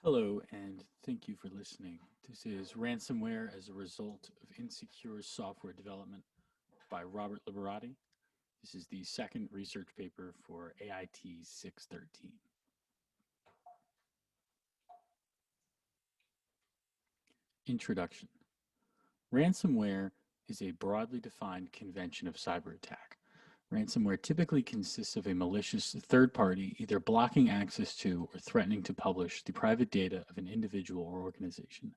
Hello, and thank you for listening. This is Ransomware as a Result of Insecure Software Development by Robert Liberati. This is the second research paper for AIT 613. Introduction. Ransomware is a broadly defined convention of cyber attack. Ransomware typically consists of a malicious third party either blocking access to or threatening to publish the private data of an individual or organization.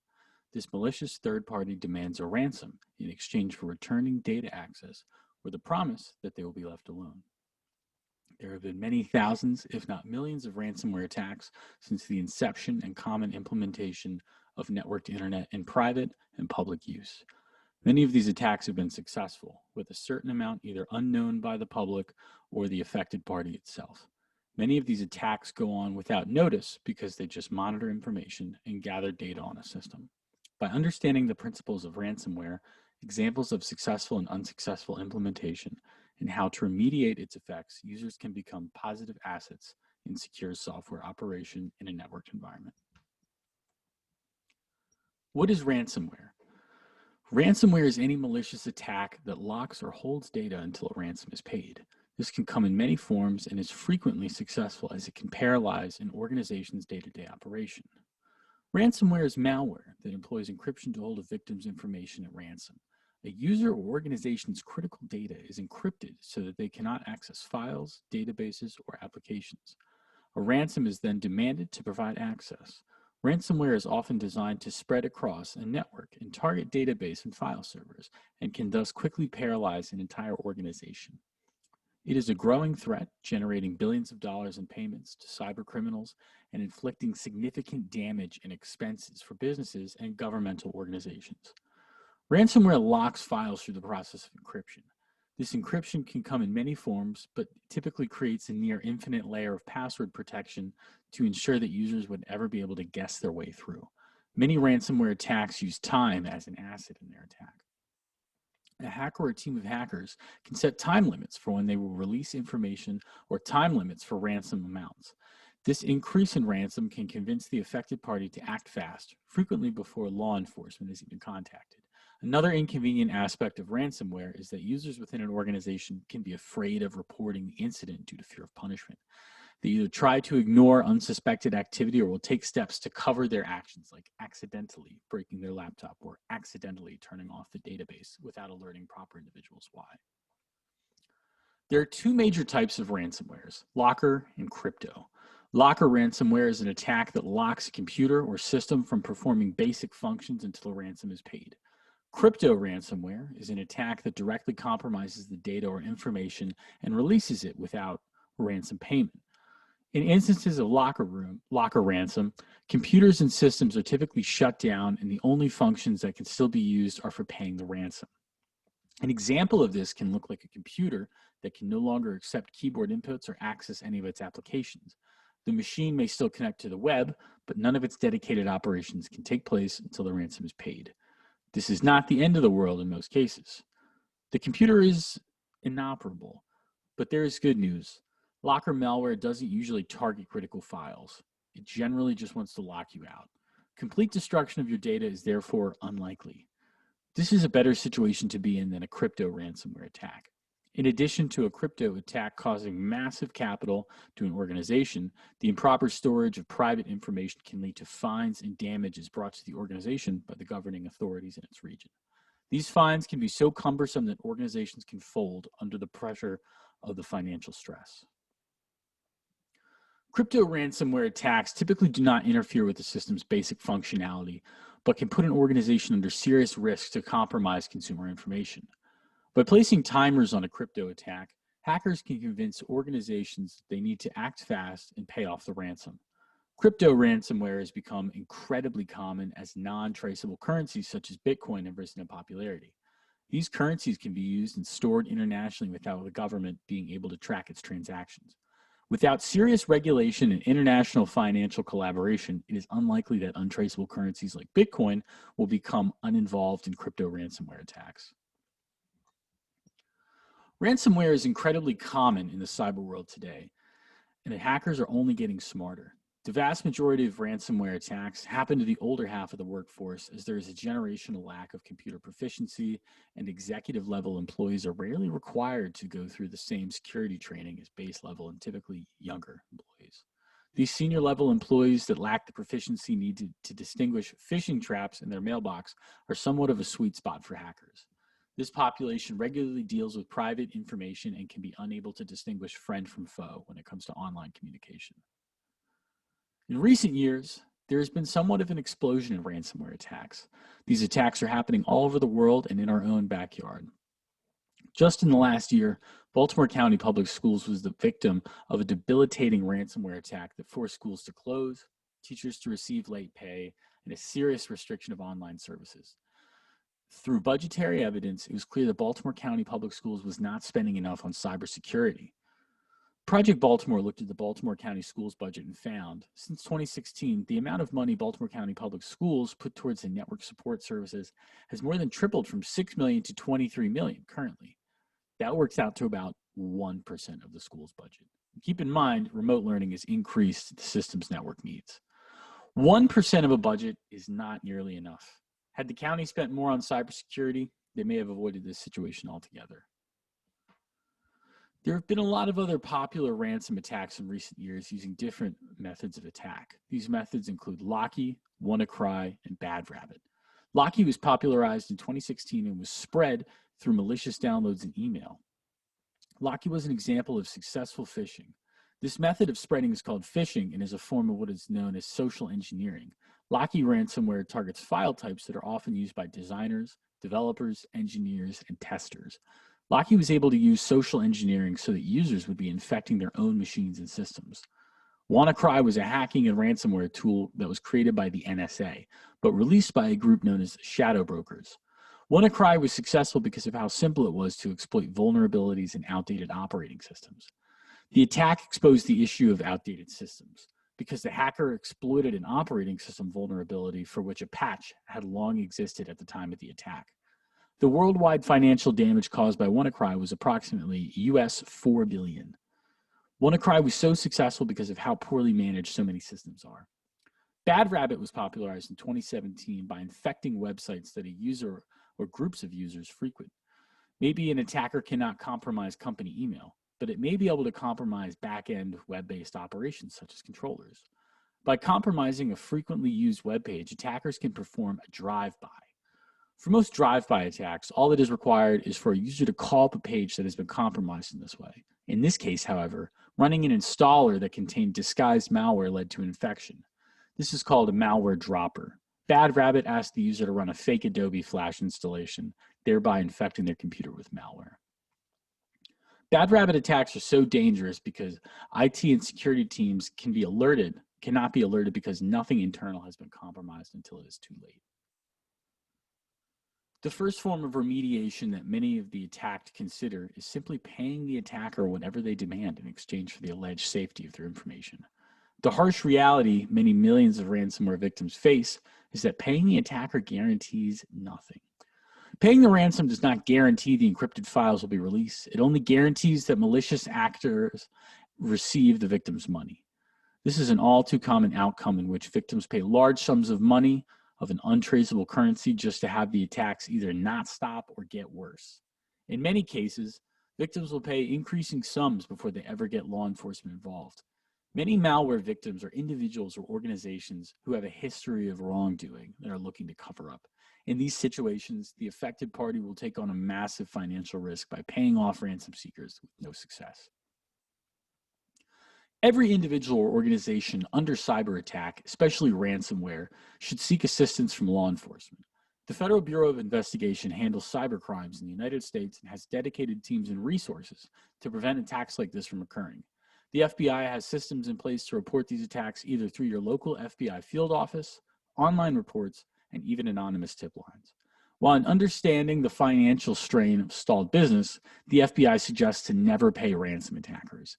This malicious third party demands a ransom in exchange for returning data access or the promise that they will be left alone. There have been many thousands, if not millions, of ransomware attacks since the inception and common implementation of networked internet in private and public use. Many of these attacks have been successful, with a certain amount either unknown by the public or the affected party itself. Many of these attacks go on without notice because they just monitor information and gather data on a system. By understanding the principles of ransomware, examples of successful and unsuccessful implementation, and how to remediate its effects, users can become positive assets in secure software operation in a networked environment. What is ransomware? Ransomware is any malicious attack that locks or holds data until a ransom is paid. This can come in many forms and is frequently successful as it can paralyze an organization's day-to-day operation. Ransomware is malware that employs encryption to hold a victim's information at ransom. A user or organization's critical data is encrypted so that they cannot access files, databases, or applications. A ransom is then demanded to provide access. Ransomware is often designed to spread across a network and target database and file servers, and can thus quickly paralyze an entire organization. It is a growing threat, generating billions of dollars in payments to cyber criminals and inflicting significant damage and expenses for businesses and governmental organizations. Ransomware locks files through the process of encryption. This encryption can come in many forms, but typically creates a near infinite layer of password protection to ensure that users would never be able to guess their way through. Many ransomware attacks use time as an asset in their attack. A hacker or a team of hackers can set time limits for when they will release information or time limits for ransom amounts. This increase in ransom can convince the affected party to act fast, frequently before law enforcement is even contacted. Another inconvenient aspect of ransomware is that users within an organization can be afraid of reporting the incident due to fear of punishment. They either try to ignore unsuspected activity or will take steps to cover their actions, like accidentally breaking their laptop or accidentally turning off the database without alerting proper individuals why. There are two major types of ransomwares, locker and crypto. Locker ransomware is an attack that locks a computer or system from performing basic functions until a ransom is paid. Crypto ransomware is an attack that directly compromises the data or information and releases it without ransom payment. In instances of locker ransom, computers and systems are typically shut down and the only functions that can still be used are for paying the ransom. An example of this can look like a computer that can no longer accept keyboard inputs or access any of its applications. The machine may still connect to the web, but none of its dedicated operations can take place until the ransom is paid. This is not the end of the world in most cases. The computer is inoperable, but there is good news. Locker malware doesn't usually target critical files. It generally just wants to lock you out. Complete destruction of your data is therefore unlikely. This is a better situation to be in than a crypto ransomware attack. In addition to a crypto attack causing massive capital to an organization, the improper storage of private information can lead to fines and damages brought to the organization by the governing authorities in its region. These fines can be so cumbersome that organizations can fold under the pressure of the financial stress. Crypto ransomware attacks typically do not interfere with the system's basic functionality, but can put an organization under serious risk to compromise consumer information. By placing timers on a crypto attack, hackers can convince organizations they need to act fast and pay off the ransom. Crypto ransomware has become incredibly common as non-traceable currencies such as Bitcoin have risen in popularity. These currencies can be used and stored internationally without the government being able to track its transactions. Without serious regulation and international financial collaboration, it is unlikely that untraceable currencies like Bitcoin will become uninvolved in crypto ransomware attacks. Ransomware is incredibly common in the cyber world today, and the hackers are only getting smarter. The vast majority of ransomware attacks happen to the older half of the workforce, as there is a generational lack of computer proficiency, and executive level employees are rarely required to go through the same security training as base level and typically younger employees. These senior level employees that lack the proficiency needed to distinguish phishing traps in their mailbox are somewhat of a sweet spot for hackers. This population regularly deals with private information and can be unable to distinguish friend from foe when it comes to online communication. In recent years, there has been somewhat of an explosion in ransomware attacks. These attacks are happening all over the world and in our own backyard. Just in the last year, Baltimore County Public Schools was the victim of a debilitating ransomware attack that forced schools to close, teachers to receive late pay, and a serious restriction of online services. Through budgetary evidence, it was clear that Baltimore County Public Schools was not spending enough on cybersecurity. Project Baltimore looked at the Baltimore County Schools budget and found, since 2016, the amount of money Baltimore County Public Schools put towards the network support services has more than tripled from $6 million to $23 million currently. That works out to about 1% of the school's budget. Keep in mind, remote learning has increased the system's network needs. 1% of a budget is not nearly enough. Had the county spent more on cybersecurity, they may have avoided this situation altogether. There have been a lot of other popular ransom attacks in recent years using different methods of attack. These methods include Locky, WannaCry, and Bad Rabbit. Locky was popularized in 2016 and was spread through malicious downloads and email. Locky was an example of successful phishing. This method of spreading is called phishing and is a form of what is known as social engineering. Locky ransomware targets file types that are often used by designers, developers, engineers, and testers. Locky was able to use social engineering so that users would be infecting their own machines and systems. WannaCry was a hacking and ransomware tool that was created by the NSA, but released by a group known as Shadow Brokers. WannaCry was successful because of how simple it was to exploit vulnerabilities in outdated operating systems. The attack exposed the issue of outdated systems, because the hacker exploited an operating system vulnerability for which a patch had long existed at the time of the attack. The worldwide financial damage caused by WannaCry was approximately US $4 billion. WannaCry was so successful because of how poorly managed so many systems are. Bad Rabbit was popularized in 2017 by infecting websites that a user or groups of users frequent. Maybe an attacker cannot compromise company email, but it may be able to compromise back-end web-based operations such as controllers. By compromising a frequently used web page, attackers can perform a drive-by. For most drive-by attacks, all that is required is for a user to call up a page that has been compromised in this way. In this case, however, running an installer that contained disguised malware led to infection. This is called a malware dropper. Bad Rabbit asked the user to run a fake Adobe Flash installation, thereby infecting their computer with malware. Bad Rabbit attacks are so dangerous because IT and security teams cannot be alerted because nothing internal has been compromised until it is too late. The first form of remediation that many of the attacked consider is simply paying the attacker whatever they demand in exchange for the alleged safety of their information. The harsh reality many millions of ransomware victims face is that paying the attacker guarantees nothing. Paying the ransom does not guarantee the encrypted files will be released. It only guarantees that malicious actors receive the victim's money. This is an all too common outcome in which victims pay large sums of money of an untraceable currency just to have the attacks either not stop or get worse. In many cases, victims will pay increasing sums before they ever get law enforcement involved. Many malware victims are individuals or organizations who have a history of wrongdoing that are looking to cover up. In these situations, the affected party will take on a massive financial risk by paying off ransom seekers with no success. Every individual or organization under cyber attack, especially ransomware, should seek assistance from law enforcement. The Federal Bureau of Investigation handles cyber crimes in the United States and has dedicated teams and resources to prevent attacks like this from occurring. The FBI has systems in place to report these attacks either through your local FBI field office, online reports, and even anonymous tip lines. While in understanding the financial strain of stalled business, the FBI suggests to never pay ransom attackers.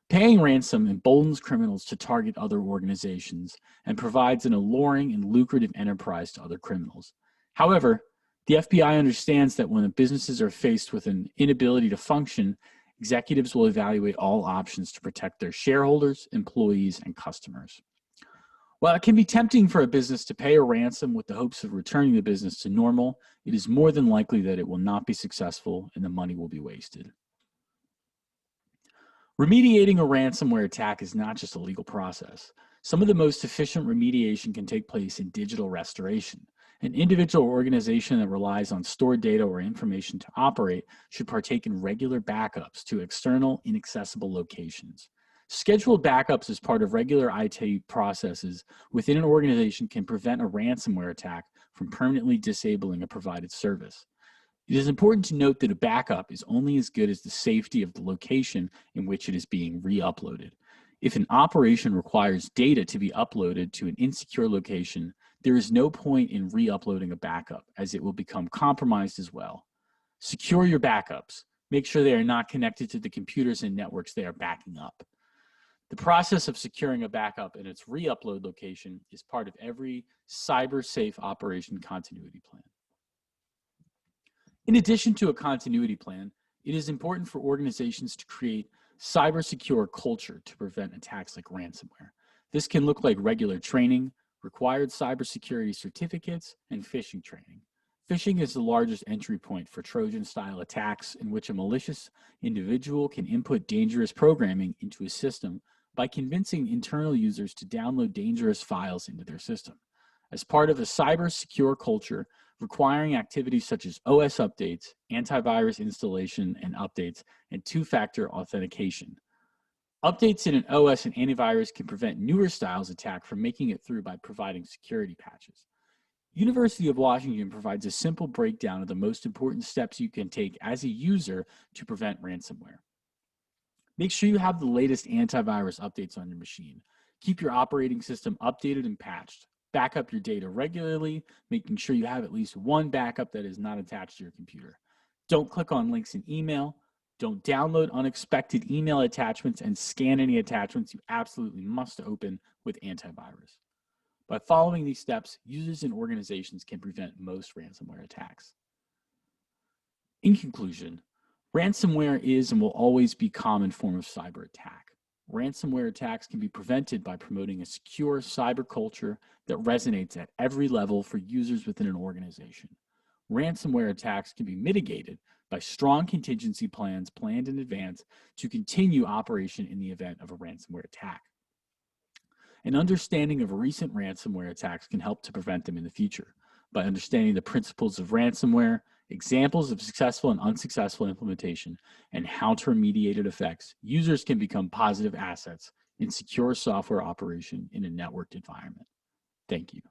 Paying ransom emboldens criminals to target other organizations and provides an alluring and lucrative enterprise to other criminals. However, the FBI understands that when businesses are faced with an inability to function, executives will evaluate all options to protect their shareholders, employees, and customers. While it can be tempting for a business to pay a ransom with the hopes of returning the business to normal, it is more than likely that it will not be successful and the money will be wasted. Remediating a ransomware attack is not just a legal process. Some of the most efficient remediation can take place in digital restoration. An individual or organization that relies on stored data or information to operate should partake in regular backups to external, inaccessible locations. Scheduled backups as part of regular IT processes within an organization can prevent a ransomware attack from permanently disabling a provided service. It is important to note that a backup is only as good as the safety of the location in which it is being re-uploaded. If an operation requires data to be uploaded to an insecure location, there is no point in re-uploading a backup, as it will become compromised as well. Secure your backups. Make sure they are not connected to the computers and networks they are backing up. The process of securing a backup and its re-upload location is part of every cyber-safe operation continuity plan. In addition to a continuity plan, it is important for organizations to create cyber-secure culture to prevent attacks like ransomware. This can look like regular training, required cybersecurity certificates, and phishing training. Phishing is the largest entry point for Trojan-style attacks in which a malicious individual can input dangerous programming into a system by convincing internal users to download dangerous files into their system. As part of a cyber-secure culture, requiring activities such as OS updates, antivirus installation and updates, and two-factor authentication. Updates in an OS and antivirus can prevent newer styles attack from making it through by providing security patches. University of Washington provides a simple breakdown of the most important steps you can take as a user to prevent ransomware. Make sure you have the latest antivirus updates on your machine. Keep your operating system updated and patched. Back up your data regularly, making sure you have at least one backup that is not attached to your computer. Don't click on links in email. Don't download unexpected email attachments and scan any attachments you absolutely must open with antivirus. By following these steps, users and organizations can prevent most ransomware attacks. In conclusion, ransomware is and will always be a common form of cyber attack. Ransomware attacks can be prevented by promoting a secure cyber culture that resonates at every level for users within an organization. Ransomware attacks can be mitigated by strong contingency plans planned in advance to continue operation in the event of a ransomware attack. An understanding of recent ransomware attacks can help to prevent them in the future. By understanding the principles of ransomware, examples of successful and unsuccessful implementation, and how to remediate its effects, users can become positive assets in secure software operation in a networked environment. Thank you.